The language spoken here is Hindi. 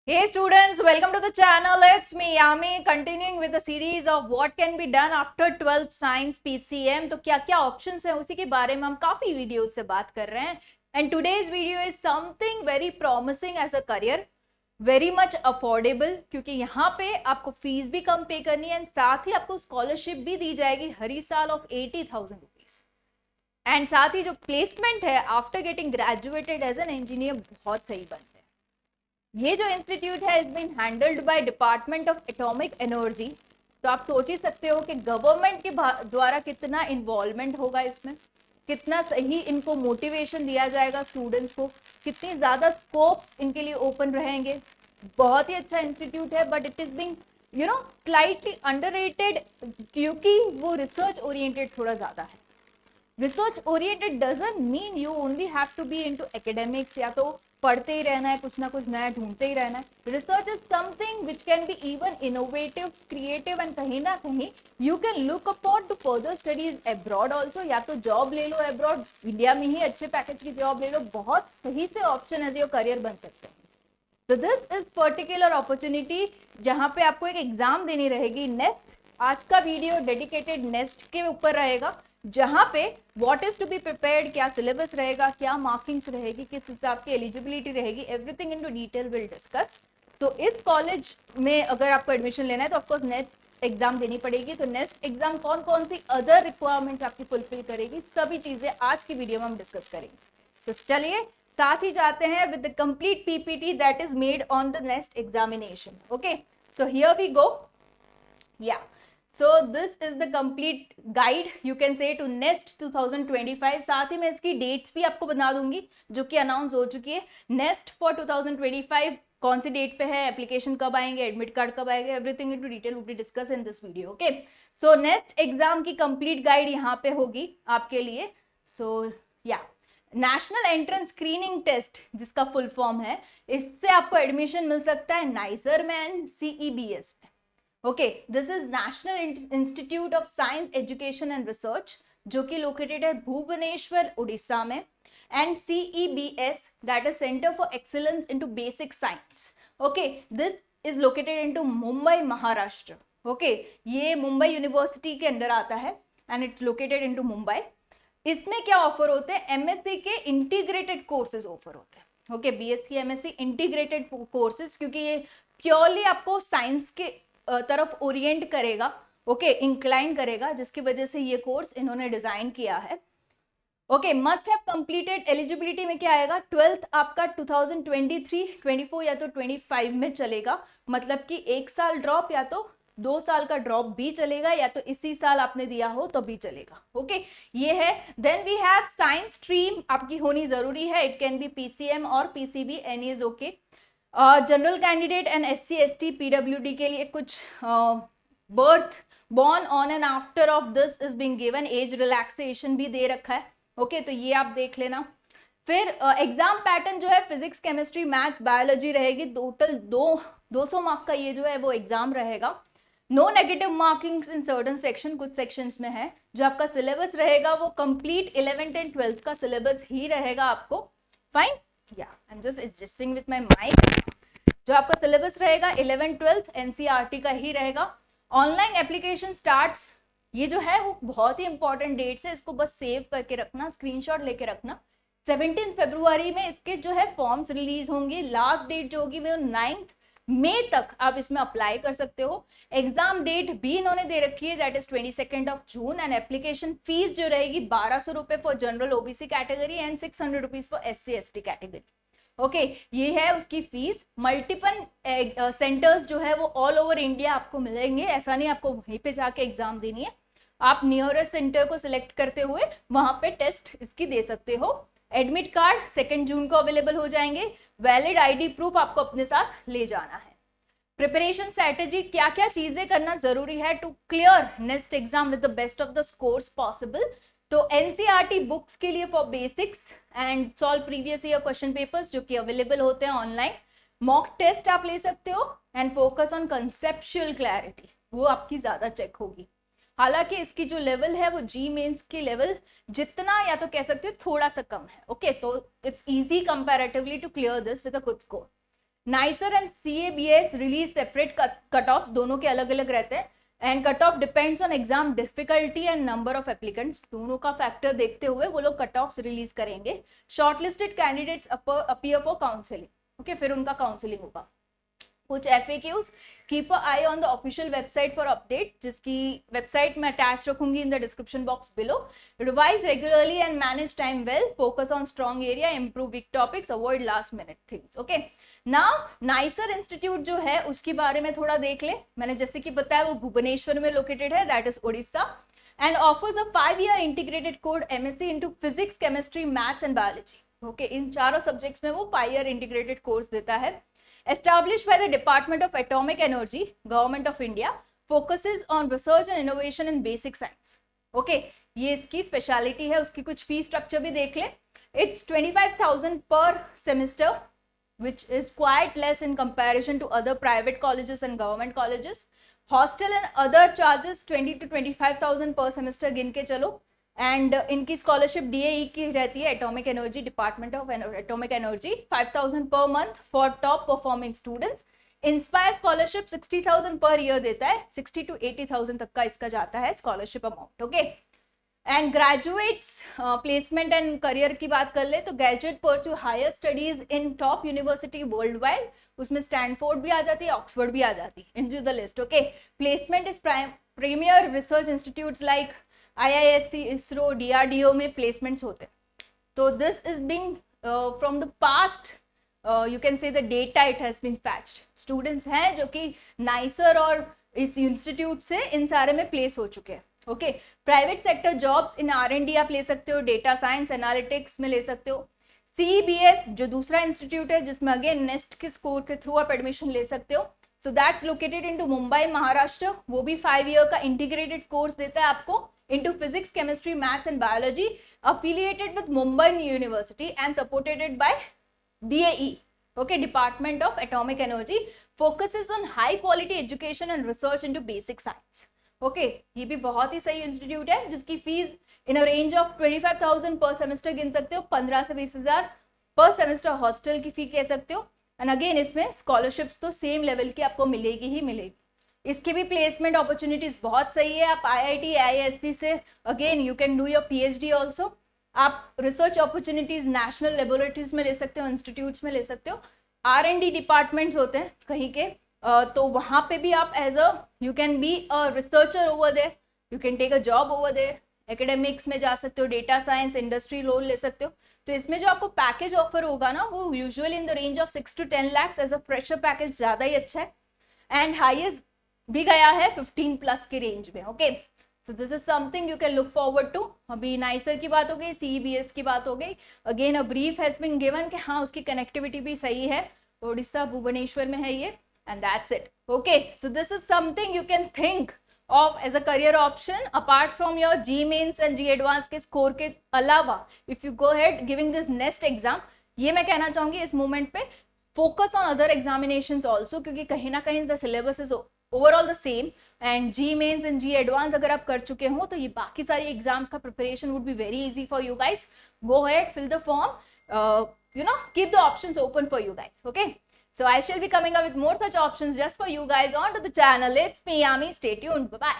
Hey students, welcome to the channel. It's me Yami, continuing with the series of what can be done after 12th science PCM. तो क्या क्या ऑप्शंस हैं उसी के बारे में हम काफी वीडियोस से बात कर रहे हैं. And today's video is something very promising as a career, very much affordable, क्योंकि यहाँ पे आपको फीस भी कम पे करनी है एंड साथ ही आपको स्कॉलरशिप भी दी जाएगी हर ही साल ऑफ 80,000 रुपीज. एंड साथ ही जो प्लेसमेंट है after getting graduated as an engineer बहुत सही बनता है. ये जो इंस्टीट्यूट है is been handled by Department of Atomic Energy. तो आप सोच ही सकते हो कि गवर्नमेंट के द्वारा कितना इन्वॉल्वमेंट होगा इसमें, कितना सही इनको मोटिवेशन दिया जाएगा स्टूडेंट्स को, कितनी ज्यादा स्कोप्स इनके लिए ओपन रहेंगे. बहुत ही अच्छा इंस्टीट्यूट है, but it is being slightly underrated, क्योंकि वो रिसर्च ओरिएंटेड थोड़ा ज्यादा है. Research oriented doesn't mean you only have to be into academics, या तो पढ़ते ही रहना है, कुछ ना कुछ नया ढूंढते ही रहना है. Research is something which can be even innovative, creative, and कहीं ना कहीं you can look upon two further studies abroad also. या तो जॉब ले लो अब्रॉड, इंडिया में ही अच्छे पैकेज की जॉब ले लो, बहुत सही से ऑप्शन एज योर करियर बन सकते हैं. तो दिस इज पर्टिकुलर अपॉर्चुनिटी जहां पे आपको एक एग्जाम देनी रहेगी नेस्ट. आज का वीडियो डेडिकेटेड नेस्ट के ऊपर रहेगा, जहां पे what is to be prepared, क्या सिलेबस रहेगा, क्या मार्किंग्स रहेगी, किस हिसाब की एलिजिबिलिटी रहेगी, everything into detail will discuss. तो इस कॉलेज में अगर आपको एडमिशन लेना है तो ऑफकोर्स नेक्स्ट एग्जाम देनी पड़ेगी. तो नेक्स्ट एग्जाम कौन कौन सी अदर रिक्वायरमेंट आपकी फुलफिल करेगी, सभी चीजें आज की वीडियो में हम डिस्कस करेंगे. तो चलिए साथ ही जाते हैं with the complete PPT that is made on the next examination. Okay, so here we go. Yeah So this is the complete guide you can say to NEST 2025. साथ ही मैं इसकी डेट्स भी आपको बता दूंगी जो कि अनाउंस हो चुकी है. नेक्स्ट फॉर 2025 कौन सी डेट पे है, एप्लीकेशन कब आएंगे, एडमिट कार्ड कब आएगा, everything into detail will be discuss in this video. Okay, so next exam की कंप्लीट गाइड यहाँ पे होगी आपके लिए. सो या नेशनल एंट्रेंस स्क्रीनिंग टेस्ट जिसका फुल फॉर्म है, इससे आपको एडमिशन मिल सकता है नाइसर में एंड CEBS में. Okay, this is national institute of science education and research जो कि लोकेटेड है भुवनेश्वर उड़ीसा में. And CEBS that is centre for excellence into basic science. Okay, this is located into Mumbai Maharashtra. Okay, ये मुंबई यूनिवर्सिटी के अंडर आता है and it's located into Mumbai. इसमें क्या ऑफर होते हैं, MSc के इंटीग्रेटेड कोर्सेज ऑफर होते हैं. Okay, BSc MSc integrated courses, क्योंकि ये प्योरली आपको साइंस के तरफ ओरिएंट करेगा, ओके, इंक्लाइन करेगा, जिसकी वजह से ये कोर्स इन्होंने डिजाइन किया है. Okay, must have completed. Eligibility में क्या आएगा, 12th आपका 2023, 24 या तो 25 में चलेगा, मतलब कि एक साल ड्रॉप या तो 2 साल का ड्रॉप भी चलेगा, या तो इसी साल आपने दिया हो तो भी चलेगा. ओके, ये है. Then we have science stream आपकी होनी जरूरी है. इट कैन बी PCM और PCB, any is okay. General candidate and SC ST PWD के लिए कुछ birth born on and after of this is being given, age relaxation भी दे रखा है. ओके, तो ये आप देख लेना. फिर एग्जाम पैटर्न जो है फिजिक्स, केमिस्ट्री, मैथ्स, बायोलॉजी रहेगी. टोटल 200 मार्क का ये जो है वो एग्जाम रहेगा. No negative markings in certain section, कुछ सेक्शंस में है. जो आपका सिलेबस रहेगा वो कंप्लीट 11th एंड 12th का सिलेबस ही रहेगा आपको. Fine. Yeah I am just adjusting with my mic. जो आपका सिलेबस रहेगा 11th 12th NCERT का ही रहेगा. ऑनलाइन एप्लीकेशन स्टार्ट्स, ये जो है वो बहुत ही इंपॉर्टेंट डेट्स है, इसको बस सेव करके रखना, स्क्रीनशॉट लेके रखना. 17 फरवरी में इसके जो है फॉर्म्स रिलीज होंगे. लास्ट डेट जो होगी वो 9th मई तक आप इसमें अप्लाई कर सकते हो. एग्जाम डेट भी इन्होंने दे रखी है, that is 22 June. And application fees जो रहेगी 1200 रुपए for general OBC category and 600 rupees for SC ST category. Okay, ये है उसकी फीस. मल्टीपल सेंटर्स जो है वो ऑल ओवर इंडिया आपको मिलेंगे. ऐसा नहीं आपको वहीं पे जाके एग्जाम देनी है, आप नियरेस्ट सेंटर को सिलेक्ट करते हुए वहां पे टेस्ट इसकी दे सकते हो. एडमिट कार्ड 2 जून को अवेलेबल हो जाएंगे. वैलिड ID प्रूफ आपको अपने साथ ले जाना है. प्रिपरेशन स्ट्रेटेजी, क्या क्या चीजें करना जरूरी है to clear next exam with the best of the scores possible. तो NCERT बुक्स के लिए for basics and solve previous year question papers जो कि अवेलेबल होते हैं ऑनलाइन. मॉक टेस्ट आप ले सकते हो and focus on conceptual clarity, वो आपकी ज्यादा चेक होगी. हालांकि इसकी जो लेवल है वो जी मेंस की लेवल जितना या तो कह सकते हो थोड़ा सा कम है. ओके, तो it's easy comparatively to clear this with a good score. NISER and CABS release separate cut offs, दोनों के अलग अलग रहते हैं, and cut off depends on exam difficulty and number of applicants, दोनों का फैक्टर देखते हुए वो लोग कट ऑफ्स रिलीज करेंगे. Shortlisted candidates appear for counselling. Okay, फिर उनका काउंसलिंग होगा. कुछ FAQs, keep a eye on the official website for update, जिसकी वेबसाइट में अटैच रखूंगी in the description box below. Revise regularly and manage time well, focus on strong area, improve weak topics, avoid last minute things. Okay, now NISER institute जो है उसके बारे में थोड़ा देख ले. मैंने जैसे कि बताया वो भुवनेश्वर में लोकेटेड है, that is Odisha, and offers a 5-year integrated कोड MSc into physics, chemistry, maths and biology. Okay, इन चारों सब्जेक्ट्स में वो 5-year इंटीग्रेटेड कोर्स देता है. Established by the Department of Atomic Energy, Government of India, focuses on research and innovation in basic science. Okay, ये इसकी स्पेशलिटी है. उसकी कुछ फी स्ट्रक्चर भी देख ले. It's 25,000 per semester, which is quite less in comparison to other private colleges and government colleges. Hostel and other charges 20 to 25,000 per semester गिन के चलो. एंड इनकी स्कॉलरशिप DAE की रहती है, atomic energy, department of Atomic energy, 5,000 per month for top performing students. Inspire scholarship 60,000 per year देता है, 60 to 80,000 तक का इसका जाता है scholarship amount. Okay, and graduates placement and career की बात कर ले तो graduate pursue higher studies in top university worldwide, उसमें स्टैनफोर्ड भी आ जाती है, ऑक्सफोर्ड भी आ जाती है in the list. Okay, placement is premier research institutes like IISc, ISRO, DRDO में प्लेसमेंट्स होते हैं. तो this is being from the past, you can say the data it has been patched. Students हैं जो कि नाइसर और इस इंस्टीट्यूट से इन सारे में प्लेस हो चुके हैं. Okay, private sector jobs in R&D आप ले सकते हो, डेटा साइंस एनालिटिक्स में ले सकते हो. CEBS जो दूसरा इंस्टीट्यूट है जिसमें अगेन नेस्ट के स्कोर के थ्रू आप एडमिशन ले सकते हो. So that's located into Mumbai, Maharashtra. वो भी 5-year का इंटीग्रेटेड कोर्स देता है आपको into physics, chemistry, maths and biology, affiliated with Mumbai University and supported by DAE. Okay, Department of Atomic Energy, focuses on high quality education and research into basic science. Okay, ये भी बहुत ही सही इंस्टीट्यूट है जिसकी fees in a range of 25,000 पर सेमेस्टर गिन सकते हो, 15 से 20,000 पर सेमेस्टर हॉस्टल की फी कह सकते हो. एंड अगेन इसमें स्कॉलरशिप्स तो सेम लेवल की आपको मिलेगी ही मिलेगी. इसकी भी प्लेसमेंट अपॉर्चुनिटीज बहुत सही है. आप IIT, IISc से again you can do your PhD also. आप रिसर्च अपॉर्चुनिटीज नेशनल लेबोरेटरीज में ले सकते हो, इंस्टीट्यूट्स में ले सकते हो. R&D डिपार्टमेंट्स होते हैं कहीं के, तो वहाँ पे भी आप as a you can be a researcher over there, you can take a job over there. Academics में जा सकते हो, डेटा साइंस, इंडस्ट्री रोल ले सकते हो. तो इसमें जो आपको पैकेज ऑफर होगा ना वो usually in the range of 6 to 10 lakhs as a fresher package ज़्यादा ही अच्छा है. एंड हाईएस्ट भी गया है 15+ के रेंज में. Okay, so this is something you can look forward to. अभी नाइसर की बात हो गई, CEBS की बात हो गई. Again a brief has been given कि हाँ उसकी कनेक्टिविटी भी सही है, उड़ीसा भुवनेश्वर में है ये, and that's it. Okay, so this is something you can think of as a career option apart from your G Mains and G Advanced के स्कोर के अलावा. If you go head giving this next exam, ये मैं कहना चाहूंगी इस मोमेंट पे focus on other examinations also, क्योंकि कहीं ना कहीं the syllabus is overall the same. And G Mains and G Advanced अगर आप कर चुके हो तो ये बाकी सारी एग्जाम्स का preparation would be very easy for you guys. Go ahead, fill the form, you know, keep the options open for you guys. Okay, so I shall be coming up with more such options just for you guys onto the channel. It's me, Yami. Stay tuned. Bye bye.